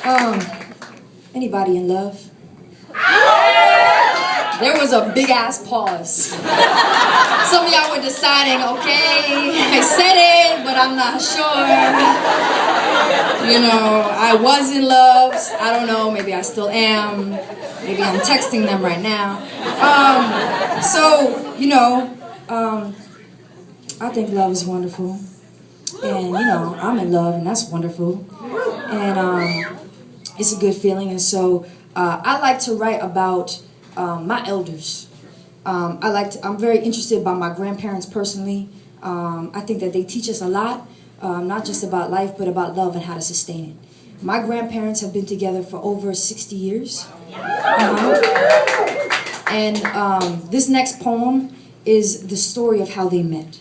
Um, Anybody in love? There was a big ass pause. Some of y'all were deciding, okay, I said it, but I'm not sure. You know, I was in love. I don't know, maybe I still am. Maybe I'm texting them right now. I think love is wonderful. And, I'm in love, and that's wonderful. And it's a good feeling. And so I like to write about my elders. I'm very interested by my grandparents personally. I think that they teach us a lot, not just about life, but about love and how to sustain it. My grandparents have been together for over 60 years. And this next poem is the story of how they met.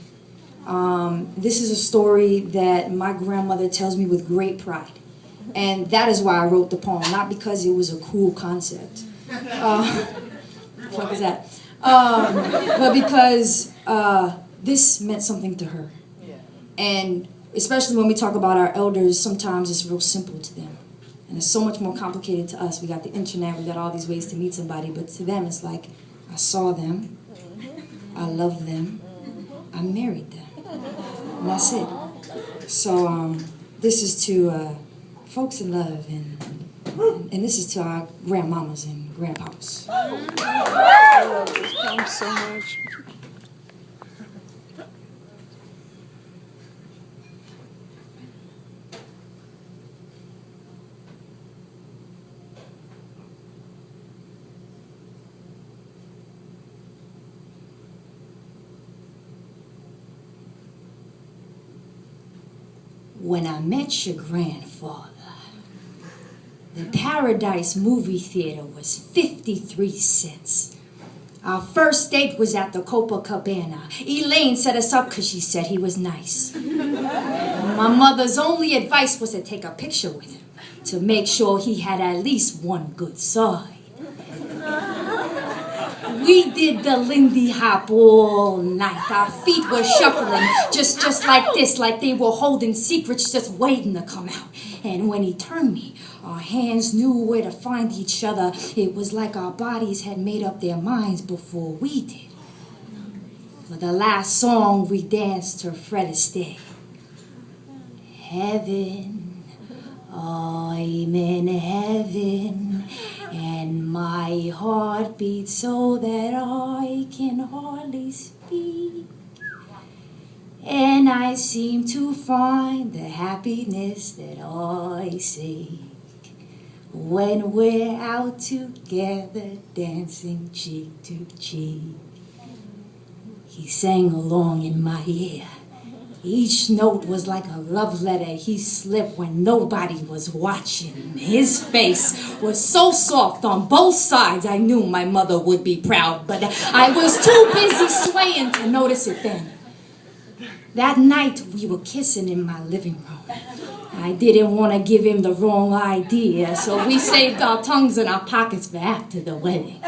This is a story that my grandmother tells me with great pride. And that is why I wrote the poem, not because it was a cool concept. What is that? But because this meant something to her. And especially when we talk about our elders, sometimes it's real simple to them. And it's so much more complicated to us. We got the internet, we got all these ways to meet somebody, but to them it's like, I saw them, I loved them, I married them. And that's it. So this is to folks in love, and this is to our grandmamas and grandpapas. I love this poem so much. When I met your grandfather, the Paradise movie theater was 53 cents. Our first date was at the Copacabana. Elaine set us up because she said he was nice. My mother's only advice was to take a picture with him to make sure he had at least one good side. We did the Lindy Hop all night. Our feet were shuffling just like this, like they were holding secrets just waiting to come out. And when he turned me, our hands knew where to find each other. It was like our bodies had made up their minds before we did. For the last song, we danced to Fred Astaire. Heaven, I'm in heaven, and my heart beats so that I can hardly speak. And I seem to find the happiness that I seek when we're out together, dancing cheek to cheek. He sang along in my ear. Each note was like a love letter he slipped when nobody was watching. His face was so soft on both sides, I knew my mother would be proud, but I was too busy swaying to notice it then. That night, we were kissing in my living room. I didn't want to give him the wrong idea, so we saved our tongues in our pockets for after the wedding.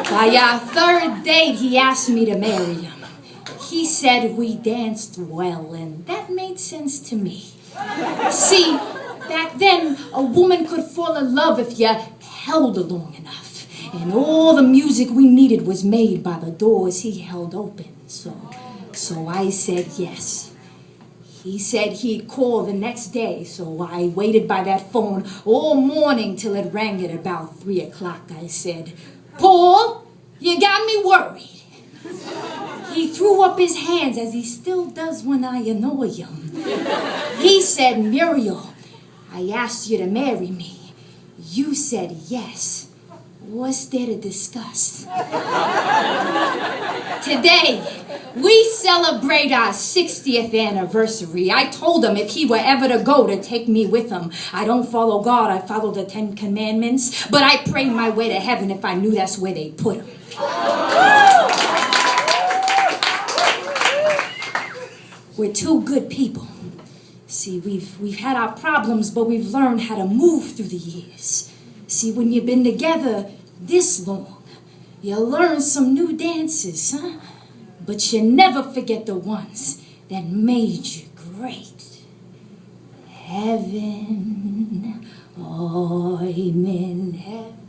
By our third date, he asked me to marry him. He said we danced well, and that made sense to me. See, back then, a woman could fall in love if you held her long enough. And all the music we needed was made by the doors he held open. So I said yes. He said he'd call the next day, so I waited by that phone all morning till it rang at about 3 o'clock. I said, Paul, you got me worried. He threw up his hands as he still does when I annoy him. He said, Muriel, I asked you to marry me. You said yes. What's there to discuss? Today, we celebrate our 60th anniversary. I told him if he were ever to go to take me with him. I don't follow God, I follow the 10 Commandments, but I pray my way to heaven if I knew that's where they put him. We're two good people. See, we've had our problems, but we've learned how to move through the years. See, when you've been together this long, you learn some new dances, huh? But you never forget the ones that made you great. heaven. I'm in heaven.